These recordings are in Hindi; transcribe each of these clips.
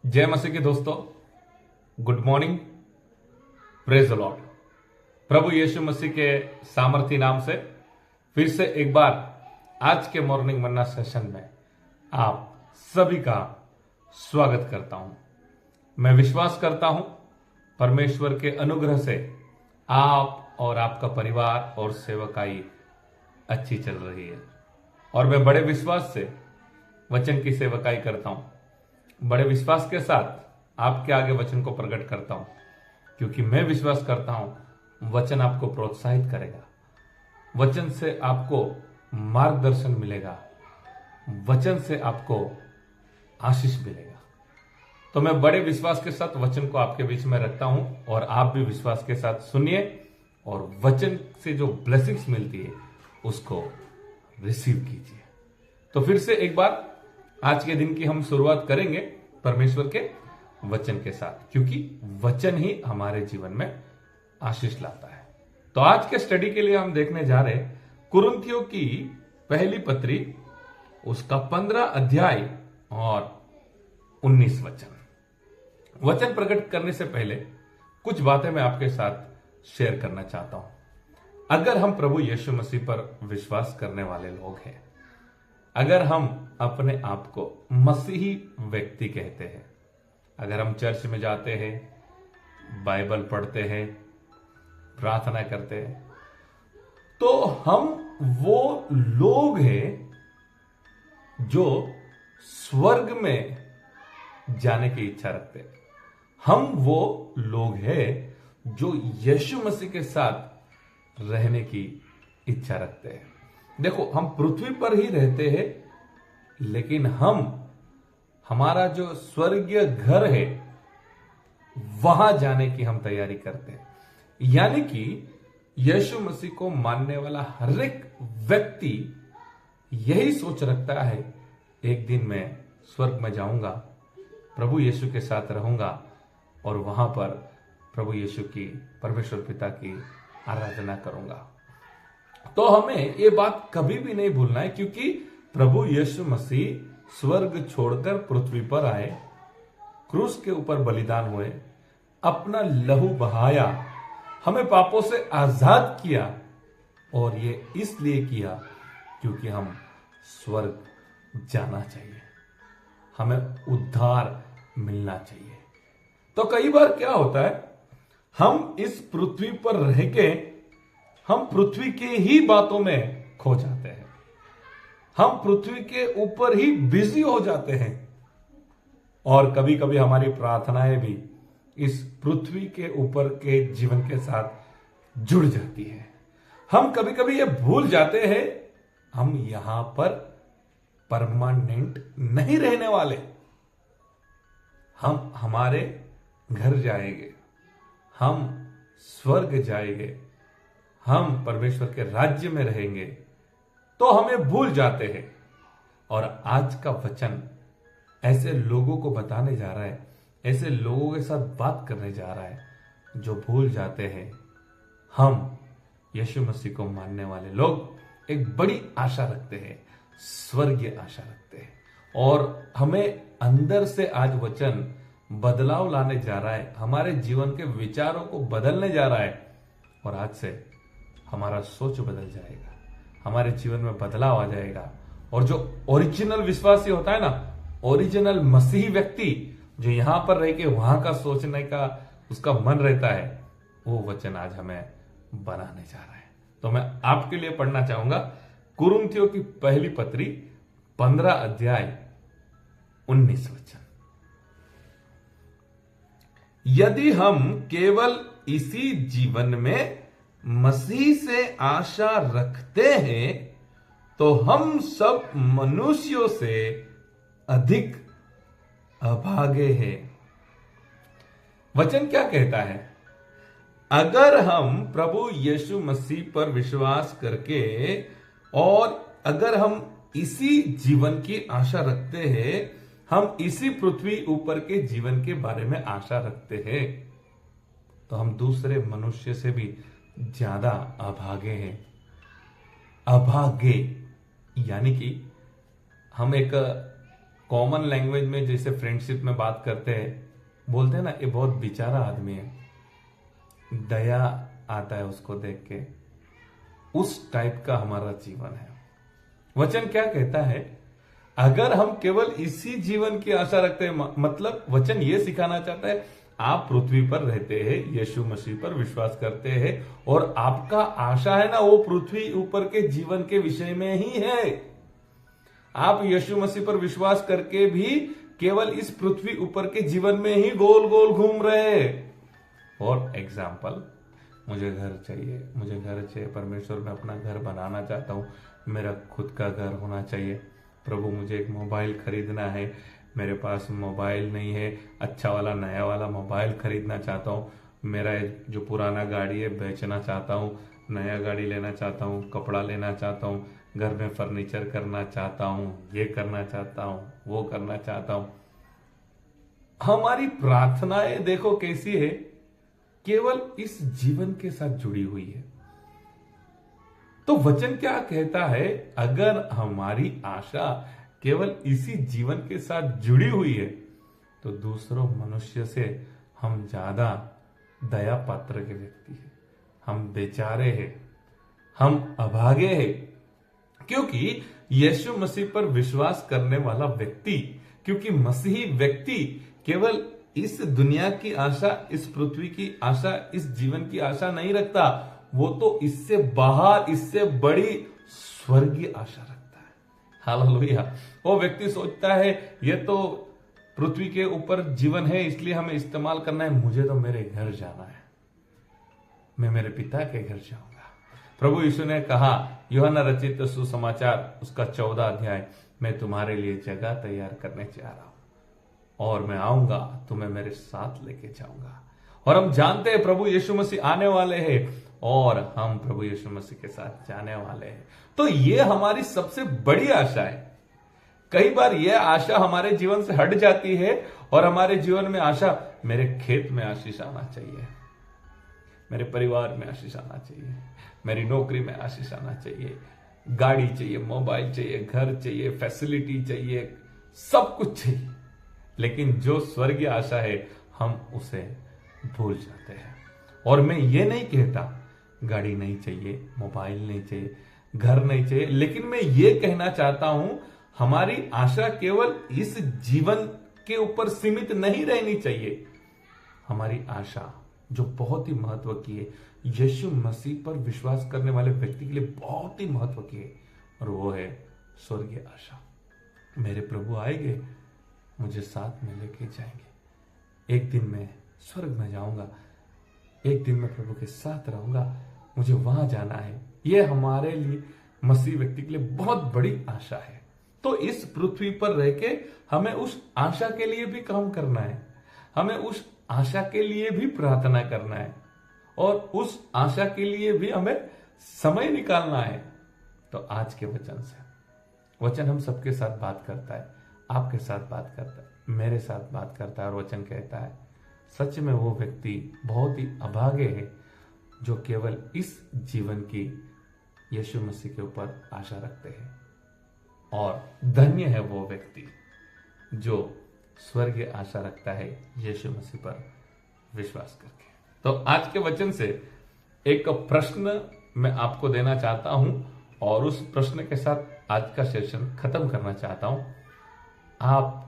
जय मसीह के दोस्तों, good morning, praise the lord. प्रभु यीशु मसीह के सामर्थी नाम से फिर से एक बार आज के मॉर्निंग मन्ना सेशन में आप सभी का स्वागत करता हूं। मैं विश्वास करता हूं परमेश्वर के अनुग्रह से आप और आपका परिवार और सेवकाई अच्छी चल रही है और मैं बड़े विश्वास से वचन की सेवकाई करता हूं। बड़े विश्वास के साथ आपके आगे वचन को प्रकट करता हूं, क्योंकि मैं विश्वास करता हूं वचन आपको प्रोत्साहित करेगा, वचन से आपको मार्गदर्शन मिलेगा, वचन से आपको आशीष मिलेगा। तो मैं बड़े विश्वास के साथ वचन को आपके बीच में रखता हूं और आप भी विश्वास के साथ सुनिए और वचन से जो ब्लेसिंग्स मिलती है उसको रिसीव कीजिए। तो फिर से एक बार आज के दिन की हम शुरुआत करेंगे परमेश्वर के वचन के साथ, क्योंकि वचन ही हमारे जीवन में आशीष लाता है। तो आज के स्टडी के लिए हम देखने जा रहे हैं कुरिन्थियों की पहली पत्री, उसका 15 अध्याय और 19 वचन। वचन प्रकट करने से पहले कुछ बातें मैं आपके साथ शेयर करना चाहता हूं। अगर हम प्रभु यीशु मसीह पर विश्वास करने वाले लोग हैं, अगर हम अपने आप को मसीही व्यक्ति कहते हैं, अगर हम चर्च में जाते हैं, बाइबल पढ़ते हैं, प्रार्थना करते हैं, तो हम वो लोग हैं जो स्वर्ग में जाने की इच्छा रखते हैं। हम वो लोग हैं जो यीशु मसीह के साथ रहने की इच्छा रखते हैं। देखो, हम पृथ्वी पर ही रहते हैं, लेकिन हमारा जो स्वर्गीय घर है वहां जाने की हम तैयारी करते हैं। यानी कि यीशु मसीह को मानने वाला हर एक व्यक्ति यही सोच रखता है, एक दिन मैं स्वर्ग में जाऊंगा, प्रभु यीशु के साथ रहूंगा और वहां पर प्रभु यीशु की, परमेश्वर पिता की आराधना करूंगा। तो हमें ये बात कभी भी नहीं भूलना है, क्योंकि प्रभु यीशु मसीह स्वर्ग छोड़कर पृथ्वी पर आए, क्रूस के ऊपर बलिदान हुए, अपना लहू बहाया, हमें पापों से आजाद किया, और ये इसलिए किया क्योंकि हम स्वर्ग जाना चाहिए, हमें उद्धार मिलना चाहिए। तो कई बार क्या होता है, हम इस पृथ्वी पर रह के हम पृथ्वी के ही बातों में खो जाते हैं, हम पृथ्वी के ऊपर ही बिजी हो जाते हैं, और कभी कभी हमारी प्रार्थनाएं भी इस पृथ्वी के ऊपर के जीवन के साथ जुड़ जाती है। हम कभी कभी ये भूल जाते हैं हम यहां पर परमानेंट नहीं रहने वाले, हम हमारे घर जाएंगे, हम स्वर्ग जाएंगे, हम परमेश्वर के राज्य में रहेंगे। तो हमें भूल जाते हैं, और आज का वचन ऐसे लोगों को बताने जा रहा है, ऐसे लोगों के साथ बात करने जा रहा है जो भूल जाते हैं। हम यीशु मसीह को मानने वाले लोग एक बड़ी आशा रखते हैं, स्वर्गीय आशा रखते हैं, और हमें अंदर से आज वचन बदलाव लाने जा रहा है, हमारे जीवन के विचारों को बदलने जा रहा है, और आज से हमारा सोच बदल जाएगा, हमारे जीवन में बदलाव आ जाएगा। और जो ओरिजिनल विश्वासी होता है ना, ओरिजिनल मसीही व्यक्ति जो यहां पर रह के वहां का सोचने का उसका मन रहता है, वो वचन आज हमें बनाने जा रहा है। तो मैं आपके लिए पढ़ना चाहूंगा कुरिन्थियों की पहली पत्री 15 अध्याय 19 वचन। यदि हम केवल इसी जीवन में मसीह से आशा रखते हैं तो हम सब मनुष्यों से अधिक अभागे हैं। वचन क्या कहता है? अगर हम प्रभु यीशु मसीह पर विश्वास करके, और अगर हम इसी जीवन की आशा रखते हैं, हम इसी पृथ्वी ऊपर के जीवन के बारे में आशा रखते हैं, तो हम दूसरे मनुष्य से भी ज्यादा अभागे हैं। अभागे यानी कि हम एक कॉमन लैंग्वेज में जैसे फ्रेंडशिप में बात करते हैं, बोलते हैं ना, ये बहुत बेचारा आदमी है, दया आता है उसको देख के, उस टाइप का हमारा जीवन है। वचन क्या कहता है, अगर हम केवल इसी जीवन की आशा रखते हैं, मतलब वचन ये सिखाना चाहता है, आप पृथ्वी पर रहते हैं, यीशु मसीह पर विश्वास करते हैं और आपका आशा है ना वो पृथ्वी ऊपर के जीवन के विषय में ही है। आप यीशु मसीह पर विश्वास करके भी केवल इस पृथ्वी ऊपर के जीवन में ही गोल गोल घूम रहे हैं। फॉर एग्जाम्पल, मुझे घर चाहिए, परमेश्वर मैं अपना घर बनाना चाहता हूं, मेरा खुद का घर होना चाहिए। प्रभु मुझे एक मोबाइल खरीदना है, मेरे पास मोबाइल नहीं है, अच्छा वाला नया वाला मोबाइल खरीदना चाहता हूँ। मेरा जो पुराना गाड़ी है बेचना चाहता हूँ, नया गाड़ी लेना चाहता हूँ, कपड़ा लेना चाहता हूँ, घर में फर्नीचर करना चाहता हूँ, ये करना चाहता हूँ, वो करना चाहता हूँ। हमारी प्रार्थनाएं देखो कैसी है, केवल इस जीवन के साथ जुड़ी हुई है। तो वचन क्या कहता है, अगर हमारी आशा केवल इसी जीवन के साथ जुड़ी हुई है तो दूसरों मनुष्य से हम ज्यादा दया पात्र के व्यक्ति हैं, हम बेचारे हैं, हम अभागे हैं। क्योंकि यीशु मसीह पर विश्वास करने वाला व्यक्ति, क्योंकि मसीही व्यक्ति केवल इस दुनिया की आशा, इस पृथ्वी की आशा, इस जीवन की आशा नहीं रखता, वो तो इससे बाहर, इससे बड़ी स्वर्गीय आशा रखता है। हालेलुया। वो व्यक्ति सोचता है ये तो पृथ्वी के ऊपर जीवन है इसलिए हमें इस्तेमाल करना है, मुझे तो मेरे घर जाना है, मैं मेरे पिता के घर जाऊंगा। प्रभु यीशु ने कहा, यूहन्ना रचित सुसमाचार उसका 14 अध्याय, मैं तुम्हारे लिए जगह तैयार करने जा रहा हूं और मैं आऊंगा, तुम्हें मेरे साथ लेके जाऊंगा। और हम जानते हैं प्रभु यीशु मसीह आने वाले हैं और हम प्रभु यीशु मसीह के साथ जाने वाले हैं। तो ये हमारी सबसे बड़ी आशा है। कई बार यह आशा हमारे जीवन से हट जाती है और हमारे जीवन में आशा, मेरे खेत में आशीष आना चाहिए, मेरे परिवार में आशीष आना चाहिए, मेरी नौकरी में आशीष आना चाहिए, गाड़ी चाहिए, मोबाइल चाहिए, घर चाहिए, फैसिलिटी चाहिए, सब कुछ चाहिए। लेकिन जो स्वर्गीय आशा है हम उसे भूल जाते हैं। और मैं ये नहीं कहता गाड़ी नहीं चाहिए, मोबाइल नहीं चाहिए, घर नहीं चाहिए, लेकिन मैं ये कहना चाहता हूं हमारी आशा केवल इस जीवन के ऊपर सीमित नहीं रहनी चाहिए। हमारी आशा जो बहुत ही महत्व की है, यीशु मसीह पर विश्वास करने वाले व्यक्ति के लिए बहुत ही महत्व की है, और वो है स्वर्गीय आशा। मेरे प्रभु आएंगे, मुझे साथ में लेके जाएंगे, एक दिन मैं स्वर्ग में जाऊंगा, एक दिन मैं प्रभु के साथ रहूंगा, मुझे वहां जाना है। यह हमारे लिए, मसीह व्यक्ति के लिए बहुत बड़ी आशा है। तो इस पृथ्वी पर रह के हमें उस आशा के लिए भी काम करना है, हमें उस आशा के लिए भी प्रार्थना करना है और उस आशा के लिए भी हमें समय निकालना है। तो आज के वचन से, वचन हम सबके साथ बात करता है, आपके साथ बात करता है, मेरे साथ बात करता है, और वचन कहता है सच में वो व्यक्ति बहुत ही अभागे है जो केवल इस जीवन की यीशु मसीह के ऊपर आशा रखते हैं, और धन्य है वो व्यक्ति जो स्वर्गीय आशा रखता है यीशु मसीह पर विश्वास करके। तो आज के वचन से एक प्रश्न मैं आपको देना चाहता हूं और उस प्रश्न के साथ आज का सेशन खत्म करना चाहता हूं। आप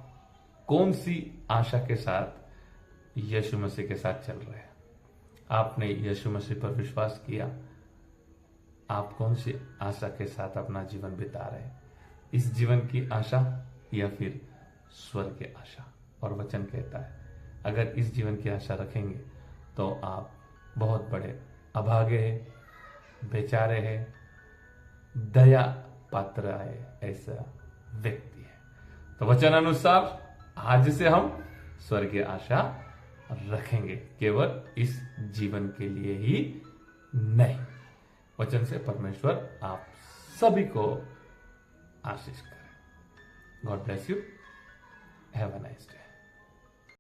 कौन सी आशा के साथ यीशु मसीह के साथ चल रहे हैं? आपने यीशु मसीह पर विश्वास किया? आप कौन सी आशा के साथ अपना जीवन बिता रहे हैं? इस जीवन की आशा या फिर स्वर्ग की आशा? और वचन कहता है अगर इस जीवन की आशा रखेंगे तो आप बहुत बड़े अभागे हैं, बेचारे हैं, दया पात्र है, ऐसा व्यक्ति है। तो वचन अनुसार आज से हम स्वर्गीय आशा रखेंगे, केवल इस जीवन के लिए ही नहीं। वचन से परमेश्वर आप सभी को आशीष करें। God bless you. Have a nice day.